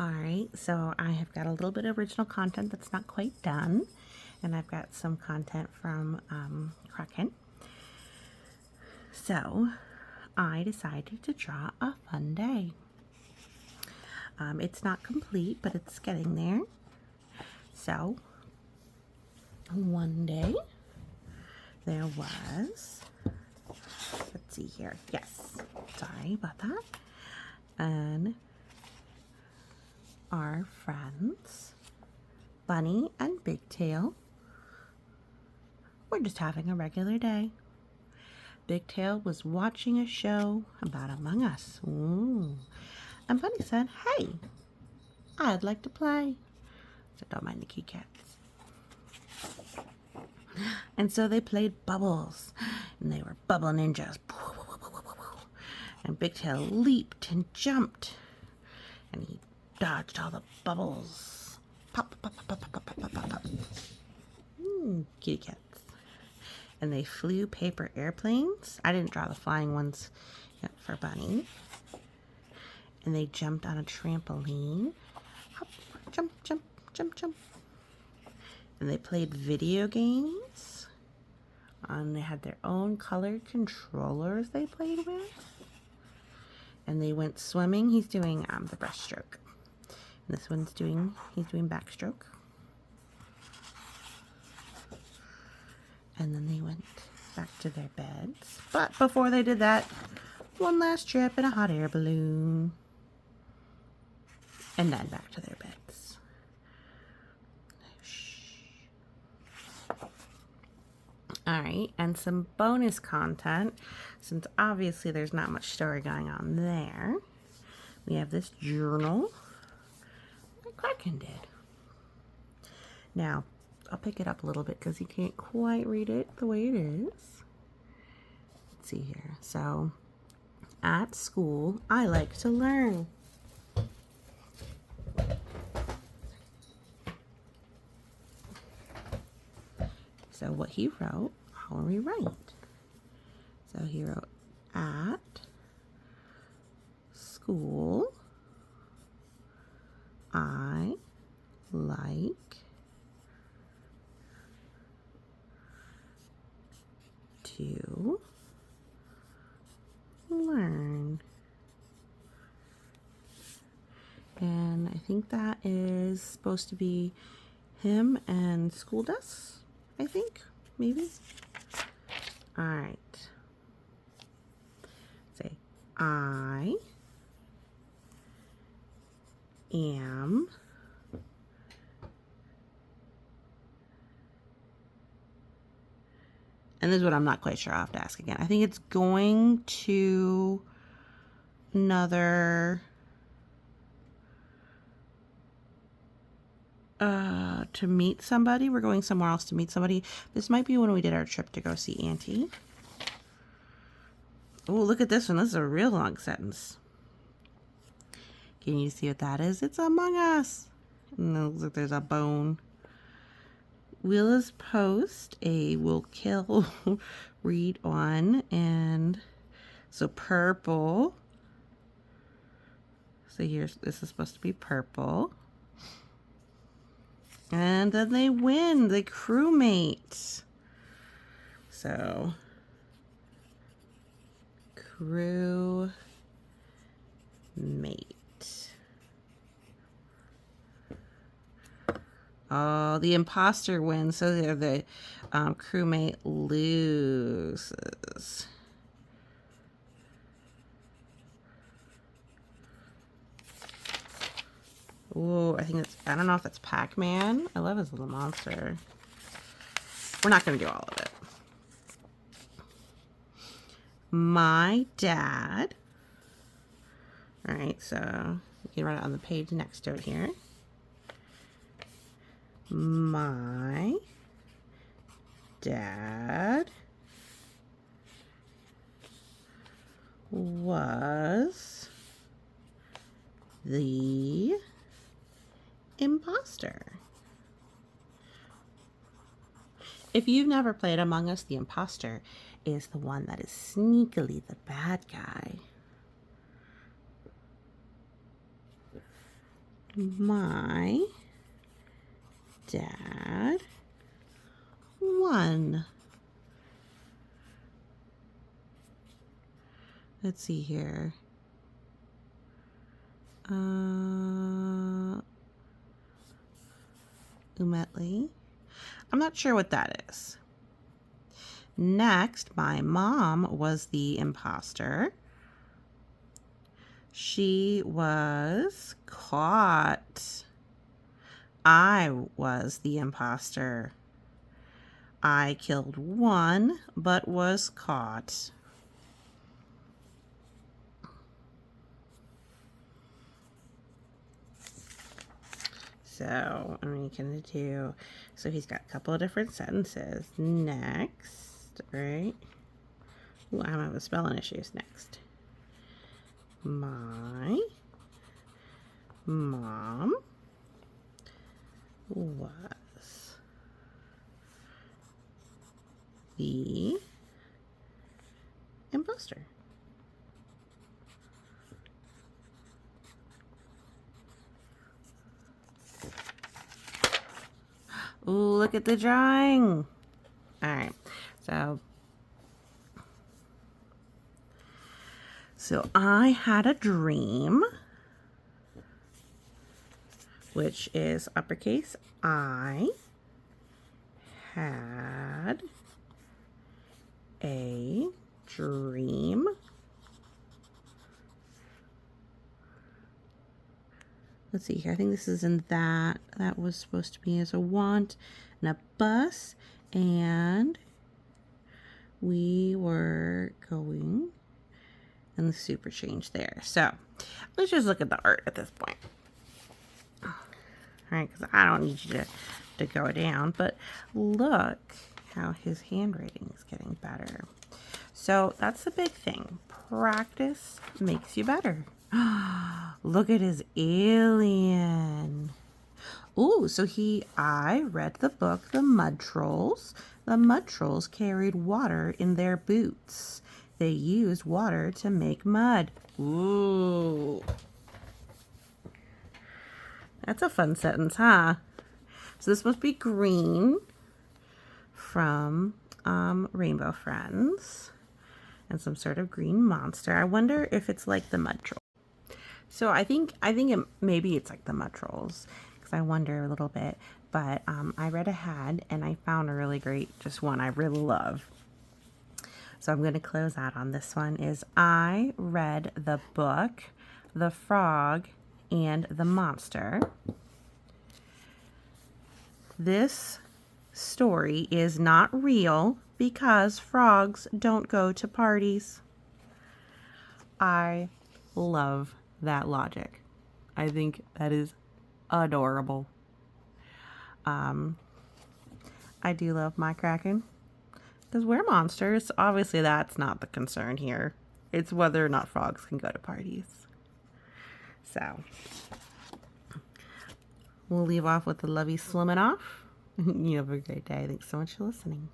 Alright, so I have got a little bit of original content that's not quite done, and I've got some content from Kraken. So I decided to draw a fun day. It's not complete, but it's getting there. So one day there was, let's see here, yes, sorry about that, and our friends Bunny and BigTail were just having a regular day. BigTail was watching a show about Among Us. Ooh. And Bunny said, "Hey, I'd like to play." So don't mind the kitty cats. And so they played bubbles, and they were bubble ninjas. And BigTail leaped and jumped, and he dodged all the bubbles. Pop, pop, pop, pop, pop, pop, pop, pop. Kitty cats. And they flew paper airplanes. I didn't draw the flying ones yet for Bunny. And they jumped on a trampoline. Hop, jump, jump, jump, jump. And they played video games. And they had their own colored controllers they played with. And they went swimming. He's doing the breaststroke. And this one's he's doing backstroke. And then they went back to their beds. But before they did that, one last trip in a hot air balloon. And then back to their beds. Alright, and some bonus content, since obviously there's not much story going on there. We have this journal that Kraken did. Now, I'll pick it up a little bit because you can't quite read it the way it is. Let's see here. So, at school, I like to learn. So what he wrote, I'll rewrite. So he wrote, at school, I like to learn. And I think that is supposed to be him and school desks, I think, maybe. All right. Say, I am and this is what I'm not quite sure. I'll have to ask again. I think it's going to another to meet somebody. We're going somewhere else to meet somebody. This might be when we did our trip to go see Auntie. Oh, look at this one. This is a real long sentence. Can you see what that is? It's Among Us. And it looks like there's a bone. Willa's post a will kill read on, and so purple. So here's, this is supposed to be purple. And then they win, the crewmate. So, crewmate. Oh, the imposter wins, so the crewmate loses. Ooh, I think it's, I don't know if it's Pac-Man. I love his little monster. We're not going to do all of it. My dad. All right, so you can write it on the page next to it here. My dad was the imposter. If you've never played Among Us, the imposter is the one that is sneakily the bad guy. My dad won. Let's see here. Umetli. I'm not sure what that is. Next, my mom was the imposter. She was caught. I was the imposter. I killed one, but was caught. So I'm going to do, so he's got a couple of different sentences. Next, right? Ooh, I'm having spelling issues. Next. My mom was the imposter. Ooh, look at the drawing. All right, so I had a dream, which is uppercase I had a dream. Let's see here. I think this is in that. That was supposed to be as a want and a bus. And we were going, and the super change there. So let's just look at the art at this point. All right, because I don't need you to go down, but look how his handwriting is getting better. So that's the big thing. Practice makes you better. Look at his alien. Ooh, so I read the book, The Mud Trolls. The mud trolls carried water in their boots. They used water to make mud. Ooh. That's a fun sentence, huh? So this must be green from Rainbow Friends and some sort of green monster. I wonder if it's like the mud troll. So I think maybe it's like the mud trolls, because I wonder a little bit. But I read ahead and I found a really great, just one I really love. So I'm going to close out on this one. Is I read the book, The Frog and the Monster. This story is not real because frogs don't go to parties. I love that logic. I think that is adorable. I do love my Kraken because we're monsters. Obviously, that's not the concern here. It's whether or not frogs can go to parties. So we'll leave off with the lovey slumming off. You have a great day. Thanks so much for listening.